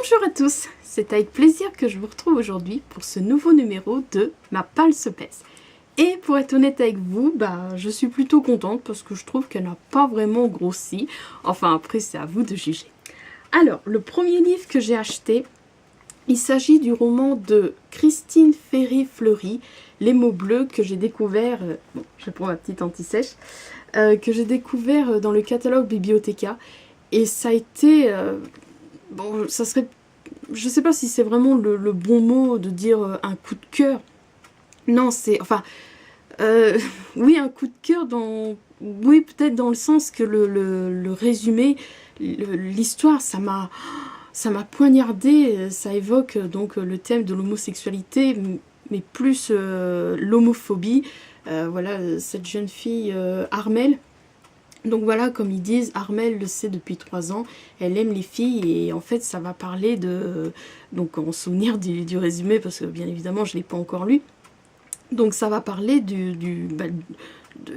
Bonjour à tous, c'est avec plaisir que je vous retrouve aujourd'hui pour ce nouveau numéro de Ma Palle se pèse. Et pour être honnête avec vous, je suis plutôt contente parce que je trouve qu'elle n'a pas vraiment grossi. Enfin après c'est à vous de juger. Alors, le premier livre que j'ai acheté, il s'agit du roman de Christine Ferry-Fleury, Les mots bleus, que j'ai découvert, bon je prends ma petite anti-sèche, que j'ai découvert dans le catalogue Bibliothéca. Et ça a été, bon ça serait, je sais pas si c'est vraiment le bon mot de dire un coup de cœur. Non c'est, enfin, oui un coup de cœur dans, oui peut-être dans le sens que le résumé, l'histoire ça m'a poignardé, ça évoque donc le thème de l'homosexualité, mais plus l'homophobie. Voilà, cette jeune fille Armelle. Donc voilà, comme ils disent, Armelle le sait depuis 3 ans, elle aime les filles et en fait ça va parler de... Donc en souvenir du résumé, parce que bien évidemment je ne l'ai pas encore lu. Donc ça va parler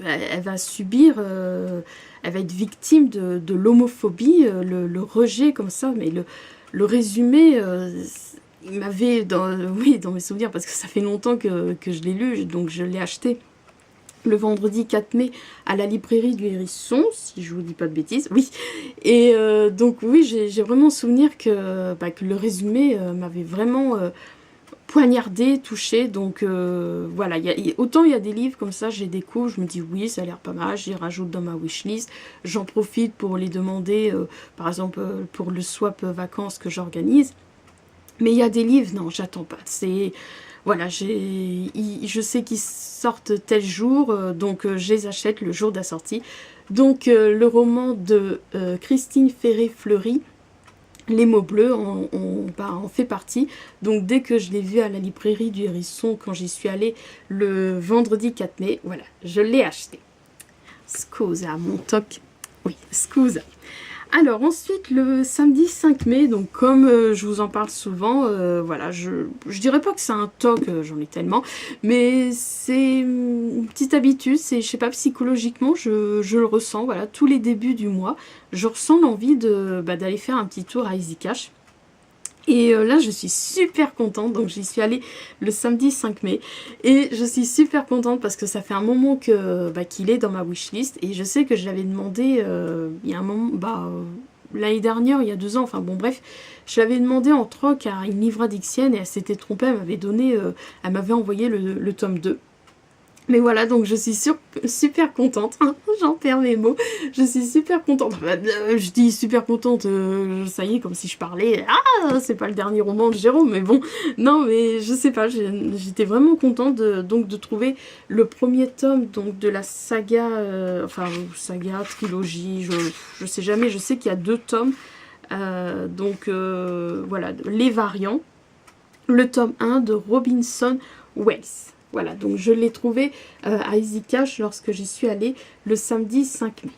elle va subir, elle va être victime de l'homophobie, le rejet comme ça, mais le résumé, il m'avait, oui, dans mes souvenirs, parce que ça fait longtemps que je l'ai lu, donc je l'ai acheté le vendredi 4 mai à la librairie du Hérisson, si je vous dis pas de bêtises, oui. Et donc oui, j'ai vraiment souvenir que le résumé m'avait vraiment poignardé, touché. Donc voilà, autant il y a des livres comme ça, je les découvre, je me dis oui, ça a l'air pas mal, je les rajoute dans ma wishlist. J'en profite pour les demander, par exemple pour le swap vacances que j'organise. Mais il y a des livres, non, j'attends pas. C'est... Voilà, je sais qu'ils sortent tel jour, donc je les achète le jour de la sortie. Donc le roman de Christine Ferry-Fleury, Les mots bleus, en fait partie. Donc dès que je l'ai vu à la librairie du Hérisson, quand j'y suis allée le vendredi 4 mai, voilà, je l'ai acheté. Scusa, mon toc. Oui, scusa. Alors ensuite le samedi 5 mai, donc comme je vous en parle souvent, voilà, je dirais pas que c'est un toc, j'en ai tellement, mais c'est une petite habitude, c'est, je sais pas, psychologiquement, je le ressens, voilà, tous les débuts du mois, je ressens l'envie d'aller faire un petit tour à Easy Cash. Et là, je suis super contente, donc j'y suis allée le samedi 5 mai. Et je suis super contente parce que ça fait un moment qu'il est dans ma wishlist. Et je sais que je l'avais demandé il y a un moment, l'année dernière, il y a 2 ans, enfin bon bref. Je l'avais demandé en troc à une livradicienne et elle s'était trompée, elle m'avait donné, elle m'avait envoyé le tome 2. Mais voilà, donc je suis super contente, j'en perds mes mots, je suis super contente, je dis super contente, ça y est, comme si je parlais, c'est pas le dernier roman de Jérôme, mais bon, non, mais je sais pas, j'étais vraiment contente de trouver le premier tome donc, de la saga, saga, trilogie, je sais jamais, je sais qu'il y a 2 tomes, voilà, Les Variants, le tome 1 de Robinson Wells. Voilà, donc je l'ai trouvé à Easy Cash lorsque j'y suis allée le samedi 5 mai.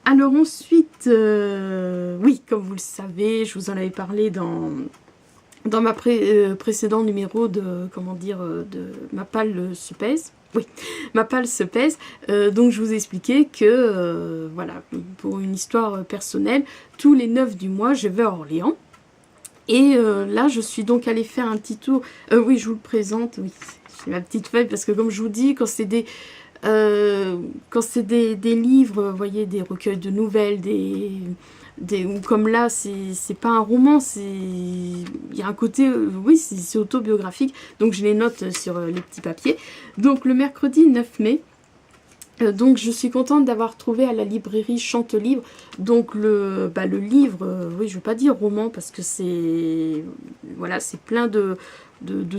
Alors ensuite, oui, comme vous le savez, je vous en avais parlé dans ma précédent numéro de, de Ma Palle se pèse. Oui, Ma Palle se pèse. Donc je vous expliquais que, voilà, pour une histoire personnelle, tous les 9 du mois, je vais à Orléans. Et là, je suis donc allée faire un petit tour. Oui, je vous le présente, oui. C'est ma petite feuille parce que comme je vous dis, quand c'est des livres, vous voyez, des recueils de nouvelles, ou comme là, c'est pas un roman, il y a un côté, oui, c'est autobiographique, donc je les note sur les petits papiers. Donc le mercredi 9 mai, donc je suis contente d'avoir trouvé à la librairie Chantelivre donc le livre, oui je ne veux pas dire roman parce que c'est voilà, c'est plein de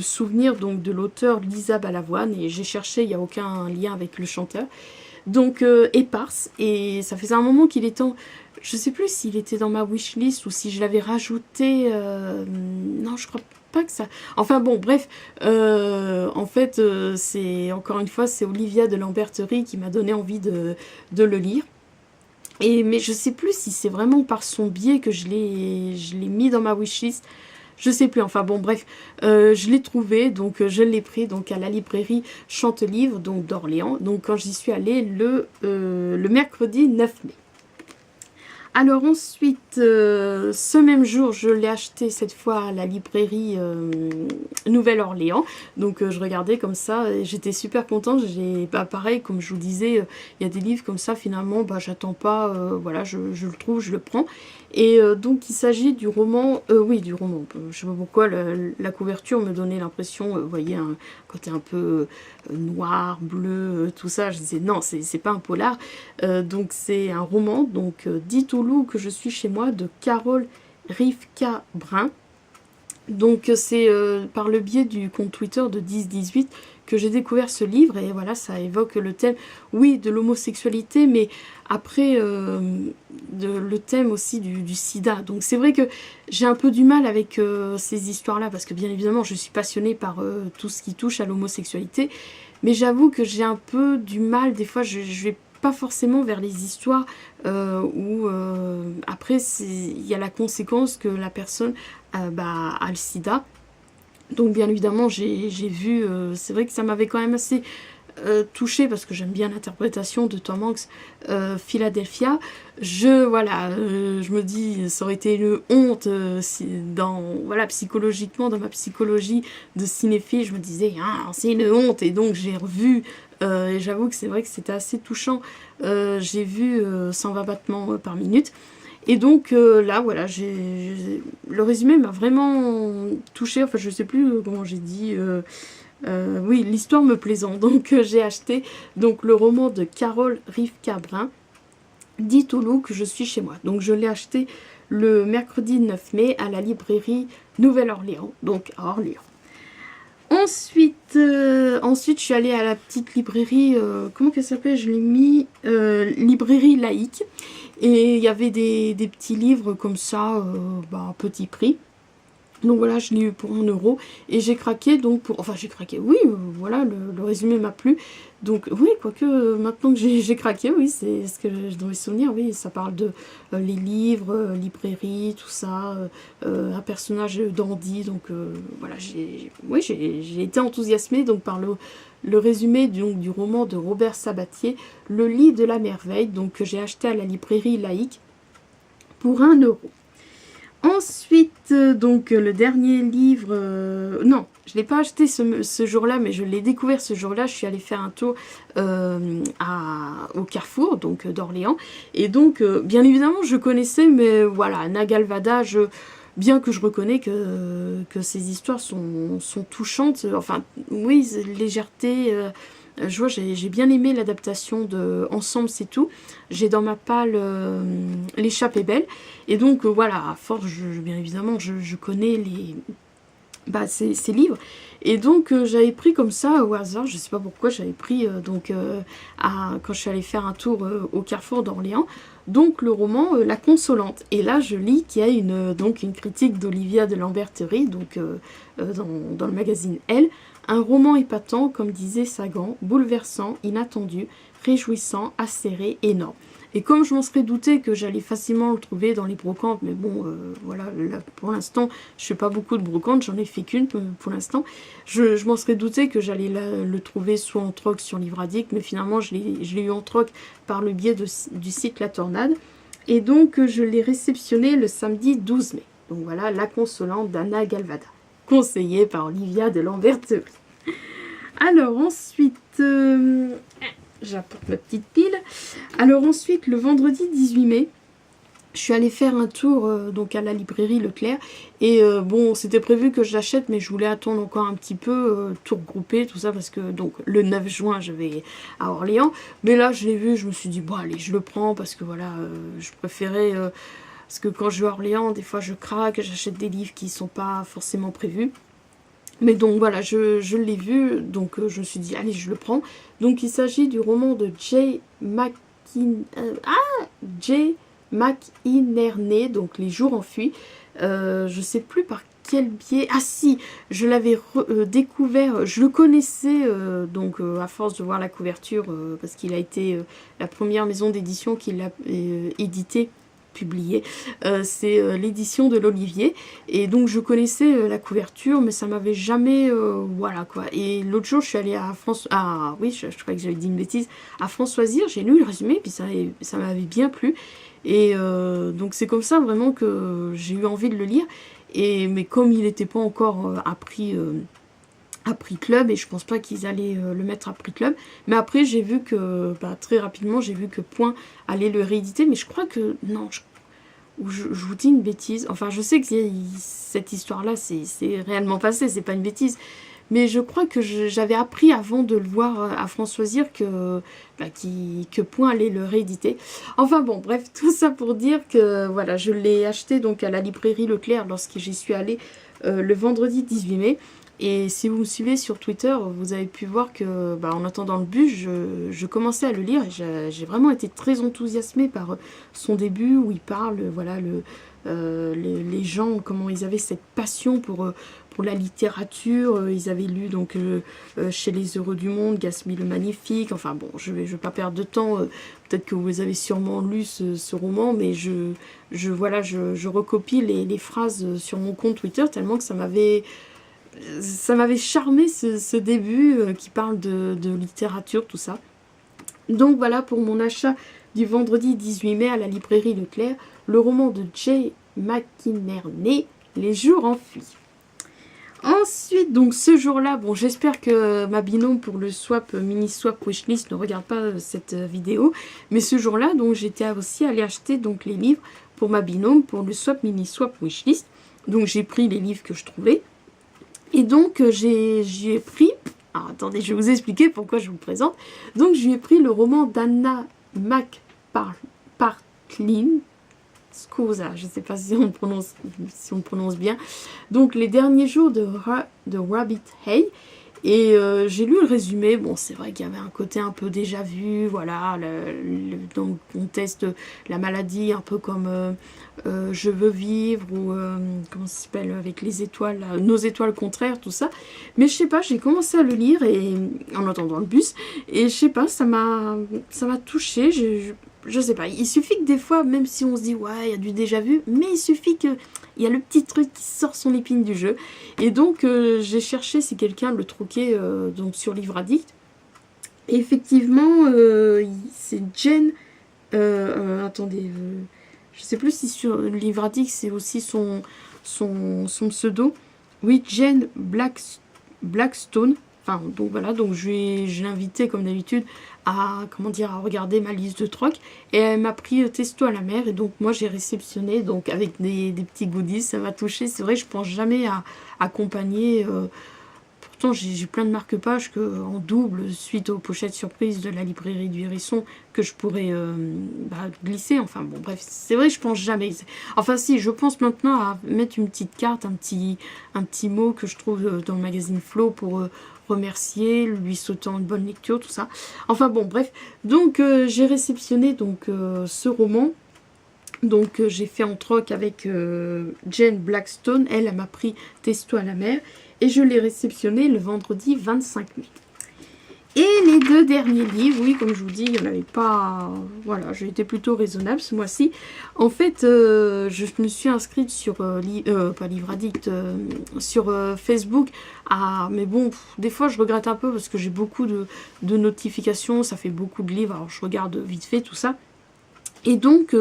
souvenirs donc de l'auteur Lisa Balavoine, et j'ai cherché, il n'y a aucun lien avec le chanteur. Donc éparse, et ça faisait un moment qu'il était en... Je sais plus s'il était dans ma wishlist ou si je l'avais rajouté, non je crois pas que ça... Enfin bon, bref, en fait, c'est encore une fois, c'est Olivia de Lamberterie qui m'a donné envie de le lire. Mais je sais plus si c'est vraiment par son biais que je l'ai mis dans ma wishlist. Je sais plus, enfin bon bref, je l'ai trouvé, donc je l'ai pris donc à la librairie Chantelivre, donc d'Orléans, donc quand j'y suis allée le mercredi 9 mai. Alors ensuite, ce même jour, je l'ai acheté cette fois à la librairie Nouvelle-Orléans. Donc je regardais comme ça et j'étais super contente. Pareil, comme je vous disais, il y a des livres comme ça, finalement, bah, j'attends pas, voilà, je le trouve, je le prends. Et donc il s'agit du roman, oui du roman, je sais pas pourquoi la couverture me donnait l'impression, vous voyez, un côté un peu noir, bleu, tout ça, je disais non, c'est pas un polar, donc c'est un roman, donc Dites au loup que je suis chez moi, de Carole Rivka Brun. Donc c'est par le biais du compte Twitter de 1018 que j'ai découvert ce livre et voilà, ça évoque le thème, oui, de l'homosexualité, mais après le thème aussi du sida. Donc c'est vrai que j'ai un peu du mal avec ces histoires-là parce que bien évidemment je suis passionnée par tout ce qui touche à l'homosexualité, mais j'avoue que j'ai un peu du mal, des fois je vais pas forcément vers les histoires où après il y a la conséquence que la personne bah, a le sida. Donc bien évidemment j'ai vu, c'est vrai que ça m'avait quand même assez touchée parce que j'aime bien l'interprétation de Tom Hanks, Philadelphia. Voilà, je me dis, ça aurait été une honte voilà, psychologiquement, dans ma psychologie de cinéphile, je me disais, ah, c'est une honte. Et donc j'ai revu, et j'avoue que c'est vrai que c'était assez touchant. J'ai vu 120 battements par minute. Et donc là, voilà, le résumé m'a vraiment touchée. Enfin, je sais plus comment j'ai dit. Oui, l'histoire me plaisant. Donc j'ai acheté donc le roman de Carole Rivka Brun, Dites au loup que je suis chez moi. Donc je l'ai acheté le mercredi 9 mai à la librairie Nouvelle-Orléans, donc à Orléans. Ensuite, je suis allée à la petite librairie, comment qu'elle s'appelle? Je l'ai mis, librairie laïque. Et il y avait des petits livres comme ça, bah, à petit prix. Donc voilà, je l'ai eu pour 1 € et j'ai craqué donc pour... Enfin j'ai craqué, oui, voilà, le résumé m'a plu. Donc oui, quoique maintenant que j'ai craqué, oui, c'est ce que je dois me souvenir, oui, ça parle de les livres, librairie, tout ça, un personnage dandy, donc voilà, j'ai été enthousiasmée donc par le résumé du roman de Robert Sabatier, Le lit de la merveille, donc que j'ai acheté à la librairie laïque pour 1 €. Ensuite, donc le dernier livre, non, je ne l'ai pas acheté ce jour-là, mais je l'ai découvert ce jour-là. Je suis allée faire un tour au Carrefour, donc d'Orléans. Et donc, bien évidemment, je connaissais, mais voilà, Nagalvada, bien que je reconnais que ces histoires sont touchantes, enfin, oui, légèreté... je vois, j'ai bien aimé l'adaptation de Ensemble c'est tout. J'ai dans ma palle L'échappe est belle. Et donc voilà, à force, bien évidemment, je connais ces livres. Et donc j'avais pris comme ça au hasard, je sais pas pourquoi, j'avais pris quand je suis allée faire un tour au Carrefour d'Orléans, donc le roman La Consolante. Et là je lis qu'il y a donc une critique d'Olivia de Lamberterie, donc dans le magazine Elle. Un roman épatant, comme disait Sagan, bouleversant, inattendu, réjouissant, acéré, énorme. Et comme je m'en serais douté que j'allais facilement le trouver dans les brocantes, mais bon, voilà, là, pour l'instant, je fais pas beaucoup de brocantes, j'en ai fait qu'une pour l'instant. Je m'en serais douté que j'allais le trouver soit en troc sur Livradic, mais finalement, je l'ai eu en troc par le biais du site La Tornade. Et donc, je l'ai réceptionné le samedi 12 mai. Donc voilà, La Consolante d'Anna Galvada, conseillée par Olivia de Lamberterie. Alors ensuite, j'apporte ma petite pile. Alors ensuite, le vendredi 18 mai, je suis allée faire un tour donc à la librairie Leclerc. Et bon, c'était prévu que je l'achète, mais je voulais attendre encore un petit peu, tout regrouper, tout ça, parce que donc le 9 juin, je vais à Orléans. Mais là, je l'ai vu, je me suis dit, bon allez, je le prends, parce que voilà, je préférais... parce que quand je vais à Orléans, des fois je craque, j'achète des livres qui ne sont pas forcément prévus. Mais donc voilà, je l'ai vu, donc je me suis dit, allez, je le prends. Donc il s'agit du roman de Jay McInerney, donc Les Jours Enfuis. Je sais plus par quel biais... Ah si, je l'avais découvert, je le connaissais donc à force de voir la couverture, parce qu'il a été la première maison d'édition qui l'a édité. Publié, c'est l'édition de l'Olivier, et donc je connaissais la couverture, mais ça m'avait jamais, voilà quoi. Et l'autre jour je suis allée à oui, je crois que j'avais dit une bêtise, à France Loisirs, j'ai lu le résumé, puis ça m'avait bien plu, Et donc c'est comme ça vraiment que j'ai eu envie de le lire. Mais comme il n'était pas encore à prix club, et je pense pas qu'ils allaient le mettre à prix club, mais après j'ai vu que, très rapidement, j'ai vu que Point allait le rééditer, mais je crois que, non, je vous dis une bêtise, enfin je sais que cette histoire-là, c'est réellement passé, c'est pas une bêtise, mais je crois que j'avais appris avant de le voir à Françoisir que Point allait le rééditer. Enfin bon, bref, tout ça pour dire que voilà, je l'ai acheté donc à la librairie Leclerc lorsque j'y suis allée le vendredi 18 mai. Et si vous me suivez sur Twitter, vous avez pu voir que, en attendant le bus, je commençais à le lire. J'ai vraiment été très enthousiasmée par son début où il parle, voilà, les gens, comment ils avaient cette passion pour la littérature. Ils avaient lu donc Chez les Heureux du Monde, Gatsby le Magnifique. Enfin bon, je vais pas perdre de temps. Peut-être que vous avez sûrement lu ce roman, mais je recopie les phrases sur mon compte Twitter tellement que ça m'avait charmé ce début qui parle de littérature, tout ça. Donc voilà pour mon achat du vendredi 18 mai à la librairie Leclerc, le roman de Jay McInerney, Les jours enfuis. Ensuite, donc ce jour-là, bon, j'espère que ma binôme pour le mini-swap wishlist ne regarde pas cette vidéo, mais ce jour-là, donc j'étais aussi allée acheter donc les livres pour ma binôme pour le mini-swap wishlist. Donc j'ai pris les livres que je trouvais. Et donc, j'y ai pris... Alors, attendez, je vais vous expliquer pourquoi je vous présente. Donc, je lui ai pris le roman d'Anna McPartlin. Scusa, je ne sais pas si on prononce bien. Donc, Les derniers jours de Rabbit Hay. Et j'ai lu le résumé. Bon, c'est vrai qu'il y avait un côté un peu déjà vu. Voilà, donc on teste la maladie un peu comme Je veux vivre ou comment ça s'appelle avec les étoiles, Nos étoiles contraires, tout ça. Mais je sais pas, j'ai commencé à le lire et en attendant le bus. Et je sais pas, ça m'a touchée. Je sais pas, il suffit que des fois, même si on se dit ouais, il y a du déjà vu, mais il suffit que il y a le petit truc qui sort son épine du jeu. Et donc j'ai cherché si quelqu'un le troquait donc sur Livre Addict. Et effectivement, c'est Jen. Attendez, je sais plus si sur Livre Addict c'est aussi son pseudo. Oui, Jen Blackstone. Enfin, donc voilà, donc je l'ai invité comme d'habitude à regarder ma liste de troc. Et elle m'a pris Testo à la mer. Et donc moi j'ai réceptionné donc avec des petits goodies. Ça m'a touché. C'est vrai, je pense jamais à accompagner. Pourtant j'ai plein de marque-pages en double suite aux pochettes surprises de la librairie du Hérisson que je pourrais glisser. Enfin bon, bref, c'est vrai, je pense jamais. Enfin si, je pense maintenant à mettre une petite carte, un petit mot que je trouve dans le magazine Flow pour remercier, lui souhaitant une bonne lecture, tout ça. Enfin bon, bref. Donc j'ai réceptionné donc ce roman. Donc j'ai fait en troc avec Jen Blackstone. Elle m'a pris Testo à la mer. Et je l'ai réceptionné le vendredi 25 mai. Et les deux derniers livres, oui, comme je vous dis, il n'y en avait pas... Voilà, j'ai été plutôt raisonnable ce mois-ci. En fait, je me suis inscrite sur... pas Livre Addict, sur Facebook. Mais bon, des fois, je regrette un peu parce que j'ai beaucoup de notifications. Ça fait beaucoup de livres. Alors, je regarde vite fait tout ça. Et donc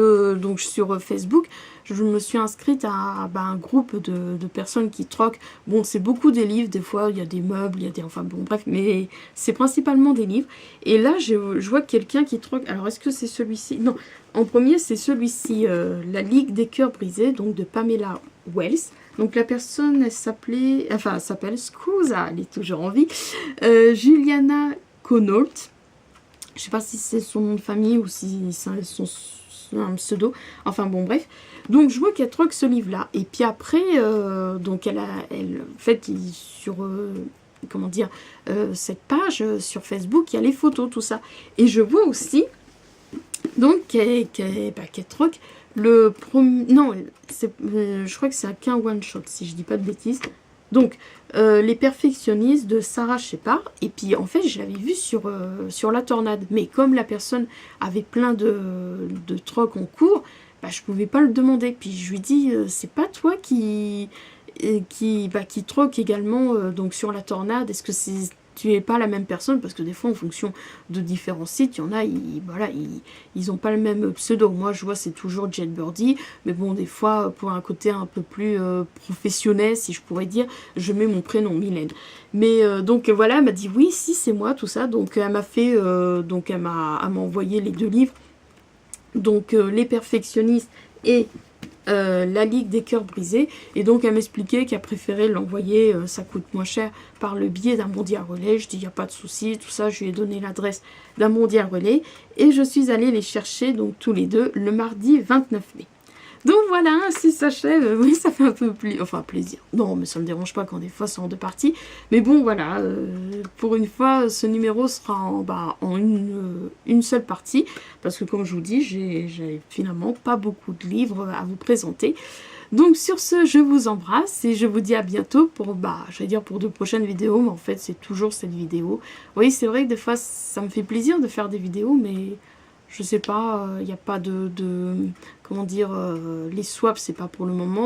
sur Facebook, je me suis inscrite à un groupe de personnes qui troquent. Bon, c'est beaucoup des livres, des fois il y a des meubles, il y a des... Enfin bon, bref, mais c'est principalement des livres. Et là, je vois quelqu'un qui troque... Alors, est-ce que c'est celui-ci? Non, en premier, c'est celui-ci, La Ligue des Cœurs Brisés, donc de Pamela Wells. Donc la personne, elle s'appelle, scusa, elle est toujours en vie, Juliana Connaught. Je sais pas si c'est son nom de famille ou si c'est un pseudo. Enfin bon, bref. Donc je vois qu'elle troque ce livre-là. Et puis après, donc elle fait sur cette page sur Facebook, il y a les photos, tout ça. Et je vois aussi donc qu'elle troque le premier... Non, je crois que c'est un one shot, si je dis pas de bêtises. Donc, Les Perfectionnistes de Sarah Shepard. Et puis, en fait, je l'avais vu sur La Tornade. Mais comme la personne avait plein de trocs en cours, je pouvais pas le demander. Puis, je lui dis, c'est pas toi qui troque également donc sur La Tornade? Est-ce que c'est tu n'es pas la même personne, parce que des fois, en fonction de différents sites, il y en a, voilà, ils n'ont pas le même pseudo. Moi, je vois, c'est toujours Jet Birdie, mais bon, des fois, pour un côté un peu plus professionnel, si je pourrais dire, je mets mon prénom, Mylène. Mais donc voilà, elle m'a dit oui, si, c'est moi, tout ça. Donc elle m'a fait, donc elle m'a envoyé les 2 livres. Donc Les Perfectionnistes et La Ligue des Cœurs Brisés. Et donc elle m'expliquait qu'elle préférait l'envoyer, ça coûte moins cher, par le biais d'un Mondial Relais. Je dis, il n'y a pas de souci, tout ça. Je lui ai donné l'adresse d'un Mondial Relais. Et je suis allée les chercher, donc tous les deux, le mardi 29 mai. Donc voilà, ainsi s'achève. Oui, ça fait un peu plaisir. Non, mais ça me dérange pas quand des fois c'est en 2 parties. Mais bon, voilà, pour une fois, ce numéro sera en une seule partie. Parce que comme je vous dis, j'ai finalement pas beaucoup de livres à vous présenter. Donc sur ce, je vous embrasse et je vous dis à bientôt pour, j'allais dire pour de prochaines vidéos, mais en fait c'est toujours cette vidéo. Oui, c'est vrai que des fois ça me fait plaisir de faire des vidéos, mais je sais pas, il n'y a pas comment dire, les swaps, c'est pas pour le moment.